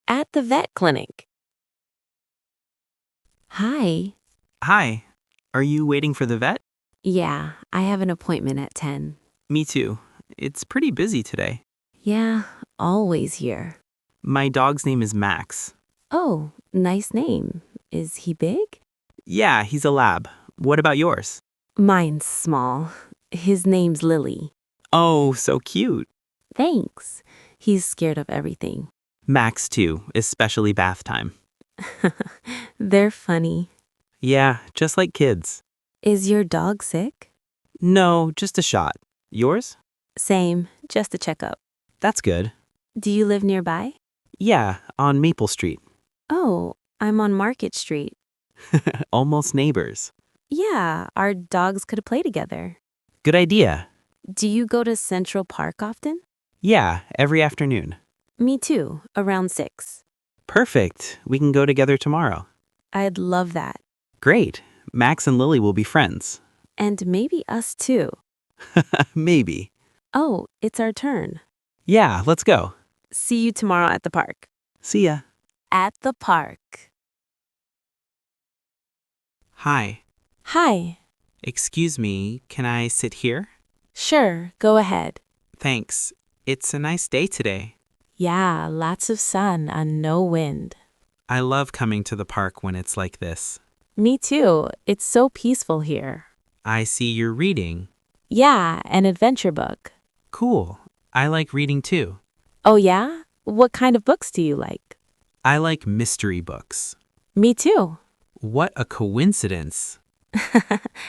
At the vet clinic. Hi. Hi. Are you waiting for the vet? Yeah, I have an appointment at 10. Me too. It's pretty busy today. Yeah, always here. My dog's name is Max. Oh, nice name. Is he big? Yeah, he's a lab. What about yours? Mine's small. His name's Lily. Oh, so cute. Thanks. He's scared of everything. Max too, especially bath time. They're funny. Yeah, just like kids. Is your dog sick? No, just a shot. Yours? Same, just a checkup. That's good. Do you live nearby? Yeah, on Maple Street. Oh, I'm on Market Street. Almost neighbors. Yeah, our dogs could play together. Good idea. Do you go to Central Park often? Yeah, every afternoon. Me too, around 6. Perfect. We can go together tomorrow. I'd love that. Great. Max and Lily will be friends. And maybe us too. Maybe. Oh, it's our turn. Yeah, let's go. See you tomorrow at the park. See ya. At the park. Hi. Hi. Excuse me, can I sit here? Sure, go ahead. Thanks. It's a nice day today. Yeah, lots of sun and no wind. I love coming to the park when it's like this. Me too. It's so peaceful here. I see you're reading. Yeah, an adventure book. Cool. I like reading too. Oh yeah? What kind of books do you like? I like mystery books. Me too. What a coincidence.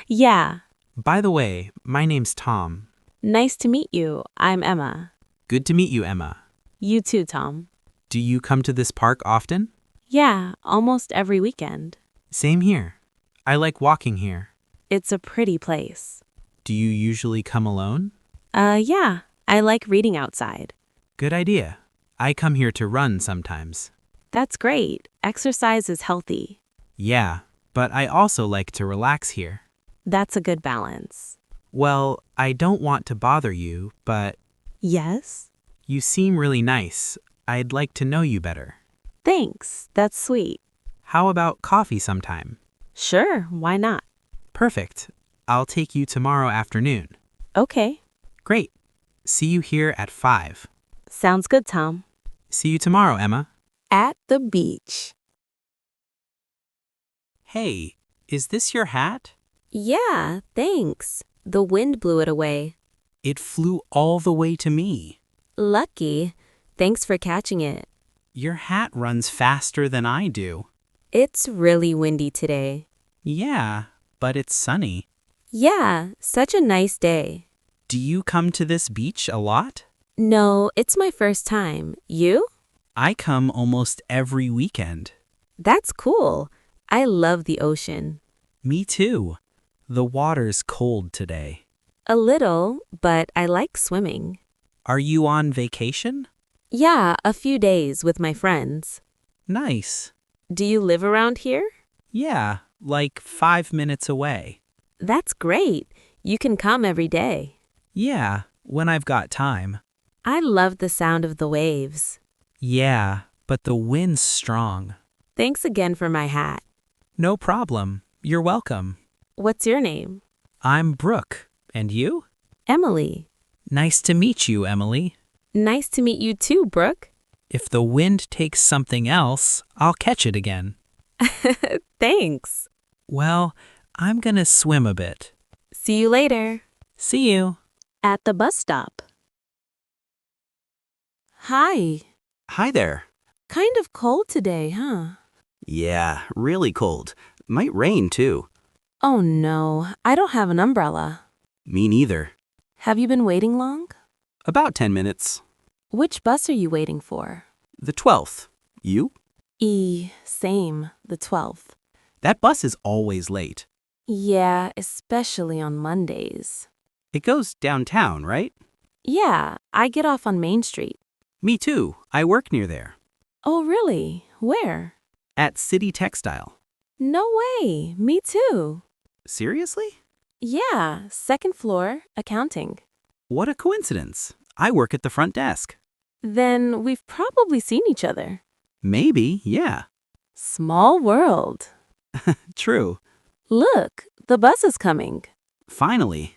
Yeah. By the way, my name's Tom. Nice to meet you. I'm Emma. Good to meet you, Emma. You too, Tom. Do you come to this park often? Yeah, almost every weekend. Same here. I like walking here. It's a pretty place. Do you usually come alone? Yeah, I like reading outside. Good idea. I come here to run sometimes. That's great. Exercise is healthy. Yeah, but I also like to relax here. That's a good balance. Well, I don't want to bother you, but Yes? you seem really nice. I'd like to know you better. Thanks. That's sweet. How about coffee sometime? Sure, why not? Perfect. I'll take you tomorrow afternoon. Okay. Great. See you here at 5. Sounds good, Tom. See you tomorrow, Emma. At the beach. Hey, is this your hat? Yeah, thanks. The wind blew it away. It flew all the way to me. Lucky. Thanks for catching it. Your hat runs faster than I do. It's really windy today. Yeah, but it's sunny. Yeah, such a nice day. Do you come to this beach a lot? No, it's my first time. You? I come almost every weekend. That's cool. I love the ocean. Me too. The water's cold today. A little, but I like swimming. Are you on vacation? Yeah, a few days with my friends. Nice. Do you live around here? Yeah, like 5 minutes away. That's great. You can come every day. Yeah, when I've got time. I love the sound of the waves. Yeah, but the wind's strong. Thanks again for my hat. No problem. You're welcome. What's your name? I'm Brooke. And you? Emily. Nice to meet you, Emily. Nice to meet you too, Brooke. If the wind takes something else, I'll catch it again. Thanks. Well, I'm gonna swim a bit. See you later. See you. At the bus stop. Hi. Hi there. Kind of cold today, huh? Yeah, really cold. Might rain too. Oh no, I don't have an umbrella. Me neither. Have you been waiting long? About 10 minutes. Which bus are you waiting for? The 12th. You? Same, the 12th. That bus is always late. Yeah, especially on Mondays. It goes downtown, right? Yeah, I get off on Main Street. Me too. I work near there. Oh, really? Where? At City Textile. No way, me too. Seriously? Yeah, second floor, accounting. What a coincidence. I work at the front desk. Then we've probably seen each other. Maybe, yeah. Small world. True. Look, the bus is coming. Finally.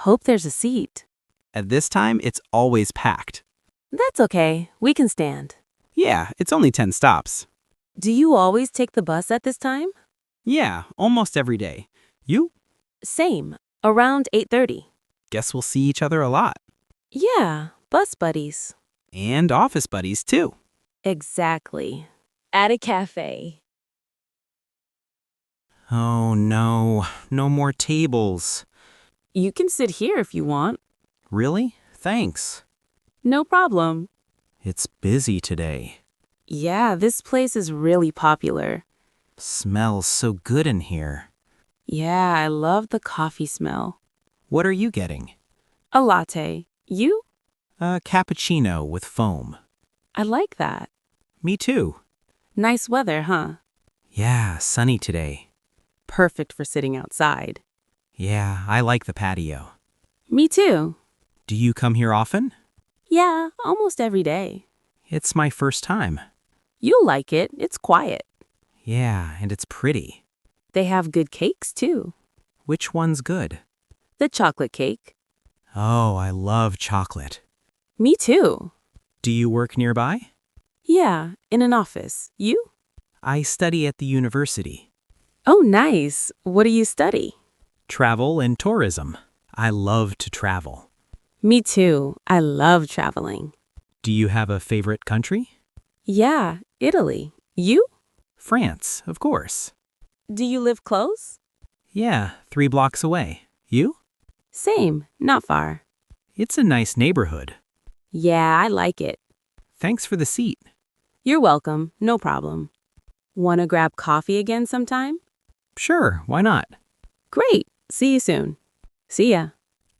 Hope there's a seat. At this time, it's always packed. That's okay. We can stand. Yeah, it's only 10 stops. Do you always take the bus at this time? Yeah, almost every day. You? Same. Around 8:30. Guess we'll see each other a lot. Yeah, bus buddies. And office buddies, too. Exactly. At a cafe. Oh no, no more tables. You can sit here if you want. Really? Thanks. No problem. It's busy today. Yeah, this place is really popular. Smells so good in here. Yeah, I love the coffee smell. What are you getting? A latte. You? A cappuccino with foam. I like that. Me too. Nice weather, huh? Yeah, sunny today. Perfect for sitting outside. Yeah, I like the patio. Me too. Do you come here often? Yeah, almost every day. It's my first time. You'll like it. It's quiet. Yeah, and it's pretty. They have good cakes, too. Which one's good? The chocolate cake. Oh, I love chocolate. Me too. Do you work nearby? Yeah, in an office. You? I study at the university. Oh, nice. What do you study? Travel and tourism. I love to travel. Me too. I love traveling. Do you have a favorite country? Yeah, Italy. You? France, of course. Do you live close? Yeah, 3 blocks away. You? Same, not far. It's a nice neighborhood. Yeah, I like it. Thanks for the seat. You're welcome. No problem. Wanna grab coffee again sometime? Sure, why not? Great. See you soon. See ya.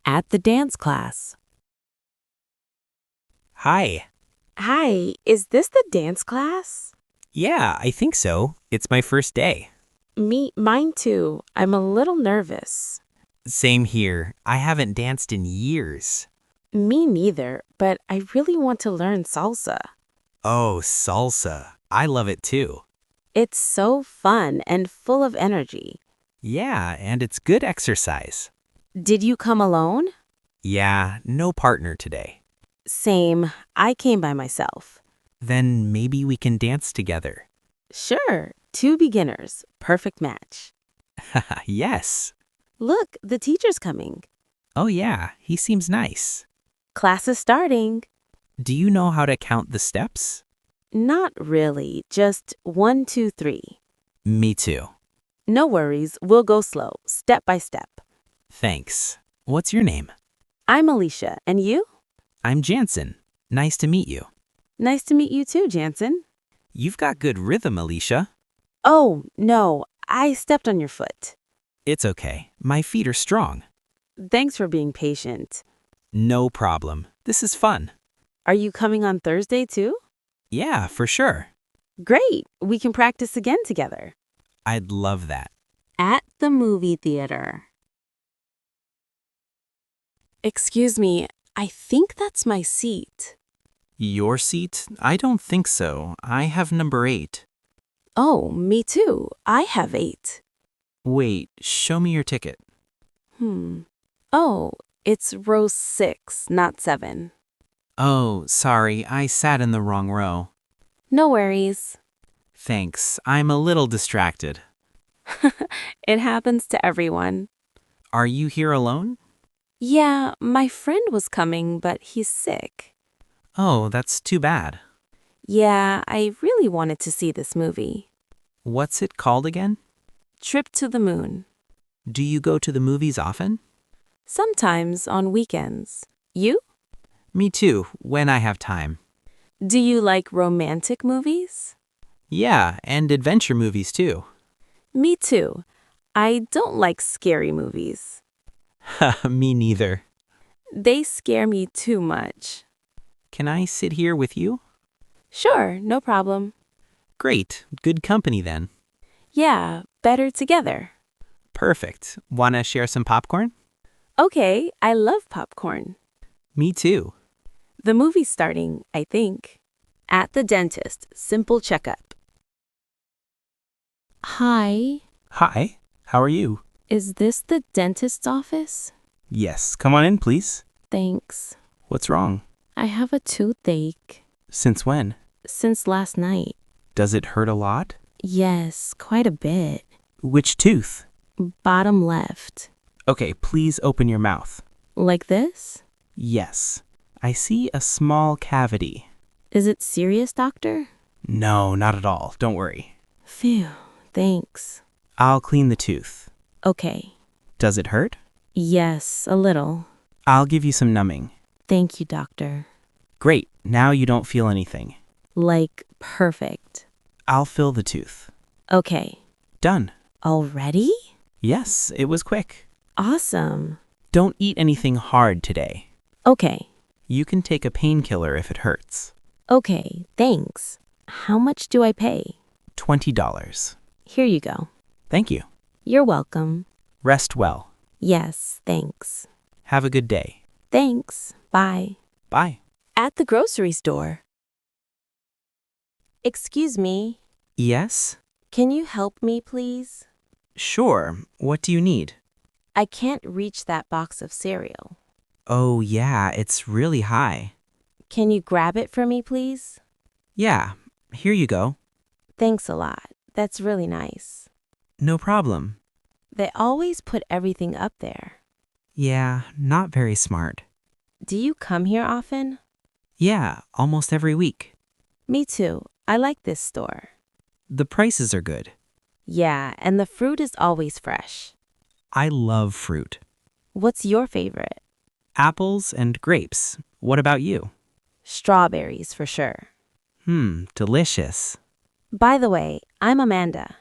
At the dance class. Hi. Hi, is this the dance class? Yeah, I think so. It's my first day. Mine too. I'm a little nervous. Same here. I haven't danced in years. Me neither, but I really want to learn salsa. Oh, salsa. I love it too. It's so fun and full of energy. Yeah, and it's good exercise. Did you come alone? Yeah, no partner today. Same. I came by myself. Then maybe we can dance together. Sure. 2 beginners. Perfect match. Yes. Look, the teacher's coming. Oh yeah, he seems nice. Class is starting. Do you know how to count the steps? Not really. Just 1, 2, 3. Me too. No worries. We'll go slow, step by step. Thanks. What's your name? I'm Alicia. And you? I'm Jansen. Nice to meet you. Nice to meet you too, Jansen. You've got good rhythm, Alicia. Oh, no. I stepped on your foot. It's okay. My feet are strong. Thanks for being patient. No problem. This is fun. Are you coming on Thursday too? Yeah, for sure. Great. We can practice again together. I'd love that. At the movie theater. Excuse me, I think that's my seat. Your seat? I don't think so. I have number 8. Oh, me too. I have 8. Wait, show me your ticket. Oh, it's row 6, not 7. Oh, sorry, I sat in the wrong row. No worries. Thanks, I'm a little distracted. It happens to everyone. Are you here alone? Yeah, my friend was coming, but he's sick. Oh, that's too bad. Yeah, I really wanted to see this movie. What's it called again? Trip to the Moon. Do you go to the movies often? Sometimes on weekends. You? Me too, when I have time. Do you like romantic movies? Yeah, and adventure movies too. Me too. I don't like scary movies. Me neither. They scare me too much. Can I sit here with you? Sure, no problem. Great, good company then. Yeah, better together. Perfect. Wanna share some popcorn? Okay, I love popcorn. Me too. The movie's starting, I think. At the dentist, simple checkup. Hi, Hi, how are you? is this the dentist's office? Yes, come on in, please. Thanks. What's wrong? I have a toothache. Since when? Since last night. Does it hurt a lot? Yes, quite a bit. Which tooth? Bottom left. Okay, please open your mouth. Like this? Yes. I see a small cavity. Is it serious, doctor? No, not at all. Don't worry. Phew, thanks. I'll clean the tooth. Okay. Does it hurt? Yes, a little. I'll give you some numbing. Thank you, doctor. Great, now you don't feel anything. Like, perfect. I'll fill the tooth. Okay. Done. Already? Yes, it was quick. Awesome. Don't eat anything hard today. Okay. You can take a painkiller if it hurts. Okay, thanks. How much do I pay? $20. Here you go. Thank you. You're welcome. Rest well. Yes, thanks. Have a good day. Thanks. Bye. Bye. At the grocery store. Excuse me, Yes? can you help me, please? Sure. What do you need? I can't reach that box of cereal. Oh, yeah, it's really high. Can you grab it for me, please? Yeah, here you go. Thanks a lot. That's really nice. No problem. They always put everything up there. Yeah, not very smart. Do you come here often? Yeah, almost every week. Me too. I like this store. The prices are good. Yeah, and the fruit is always fresh. I love fruit. What's your favorite? Apples and grapes. What about you? Strawberries, for sure. Delicious. By the way, I'm Amanda.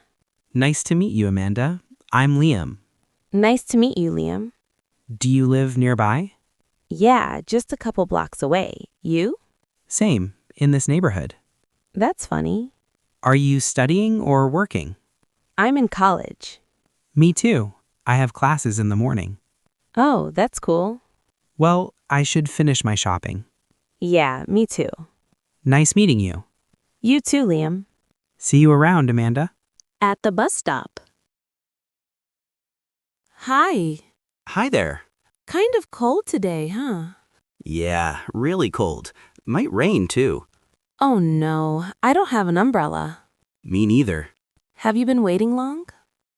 Nice to meet you, Amanda. I'm Liam. Nice to meet you, Liam. Do you live nearby? Yeah, just a couple blocks away. You? Same, in this neighborhood. That's funny. Are you studying or working? I'm in college. Me too. I have classes in the morning. Oh, that's cool. Well, I should finish my shopping. Yeah, me too. Nice meeting you. You too, Liam. See you around, Amanda. At the bus stop. Hi. Hi there. Kind of cold today, huh? Yeah, really cold. Might rain too. Oh no, I don't have an umbrella. Me neither. Have you been waiting long?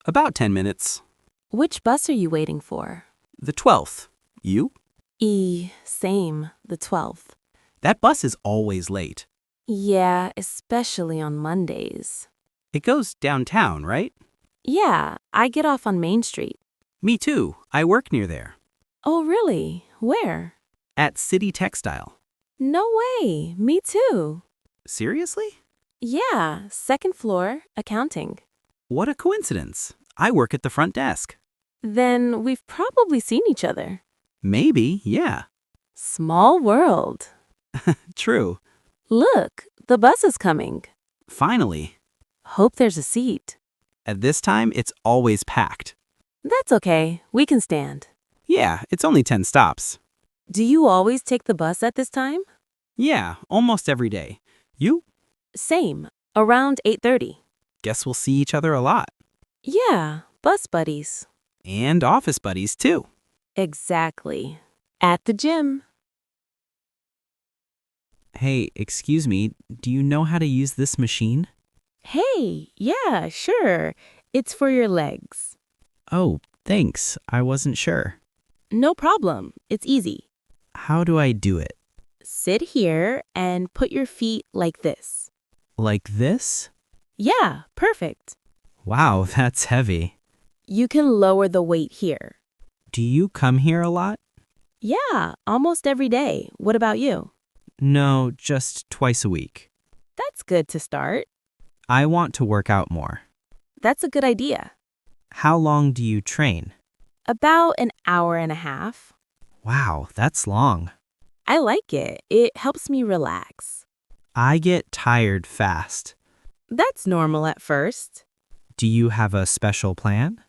About 10 minutes. Which bus are you waiting for? The 12th. You? Same, the 12th. That bus is always late. Yeah, especially on Mondays. It goes downtown, right? Yeah, I get off on Main Street. Me too. I work near there. Oh, really? Where? At City Textile. No way, me too. Seriously? Yeah, second floor, accounting. What a coincidence. I work at the front desk. Then we've probably seen each other. Maybe, yeah. Small world. True. Look, the bus is coming. Finally. Hope there's a seat. At this time, it's always packed. That's okay, we can stand. Yeah, it's only 10 stops. Do you always take the bus at this time? Yeah, almost every day. You? Same, around 8:30. Guess we'll see each other a lot. Yeah, bus buddies. And office buddies, too. Exactly. At the gym. Hey, excuse me, do you know how to use this machine? Hey, yeah, sure. It's for your legs. Oh, thanks. I wasn't sure. No problem. It's easy. How do I do it? Sit here and put your feet like this. Like this? Yeah, perfect. Wow, that's heavy. You can lower the weight here. Do you come here a lot? Yeah, almost every day. What about you? No, just twice a week. That's good to start. I want to work out more. That's a good idea. How long do you train? About an hour and a half. Wow, that's long. I like it. It helps me relax. I get tired fast. That's normal at first. Do you have a special plan?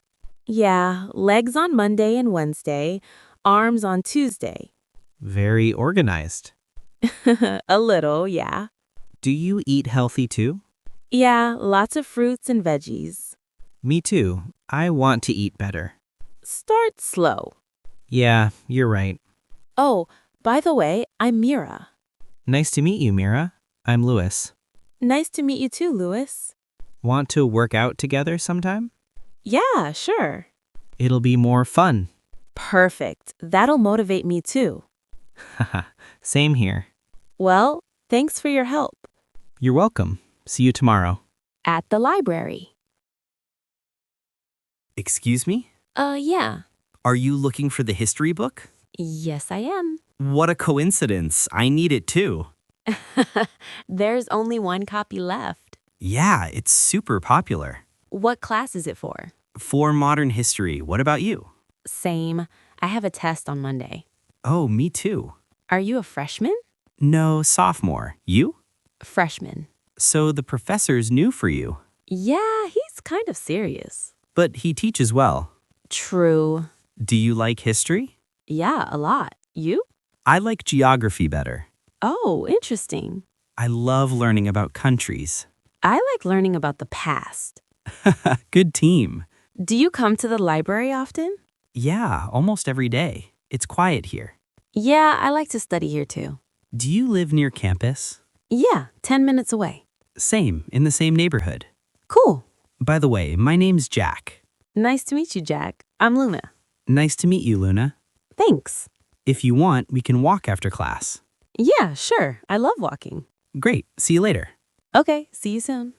Yeah, legs on Monday and Wednesday, arms on Tuesday. Very organized. A little, yeah. Do you eat healthy too? Yeah, lots of fruits and veggies. Me too. I want to eat better. Start slow. Yeah, you're right. Oh, by the way, I'm Mira. Nice to meet you, Mira. I'm Louis. Nice to meet you too, Louis. Want to work out together sometime? Yeah, sure. It'll be more fun. Perfect. That'll motivate me too. Haha, same here. Well, thanks for your help. You're welcome. See you tomorrow. At the library. Excuse me? Yeah. Are you looking for the history book? Yes, I am. What a coincidence. I need it too. There's only one copy left. Yeah, it's super popular. What class is it for? For modern history, what about you? Same. I have a test on Monday. Oh, me too. Are you a freshman? No, sophomore. You? Freshman. So the professor's new for you. Yeah, he's kind of serious. But he teaches well. True. Do you like history? Yeah, a lot. You? I like geography better. Oh, interesting. I love learning about countries. I like learning about the past. Good team. Do you come to the library often? Yeah, almost every day. It's quiet here. Yeah, I like to study here too. Do you live near campus? Yeah, 10 minutes away. Same, in the same neighborhood. Cool. By the way, my name's Jack. Nice to meet you, Jack. I'm Luna. Nice to meet you, Luna. Thanks. If you want, we can walk after class. Yeah, sure. I love walking. Great. See you later. Okay, see you soon.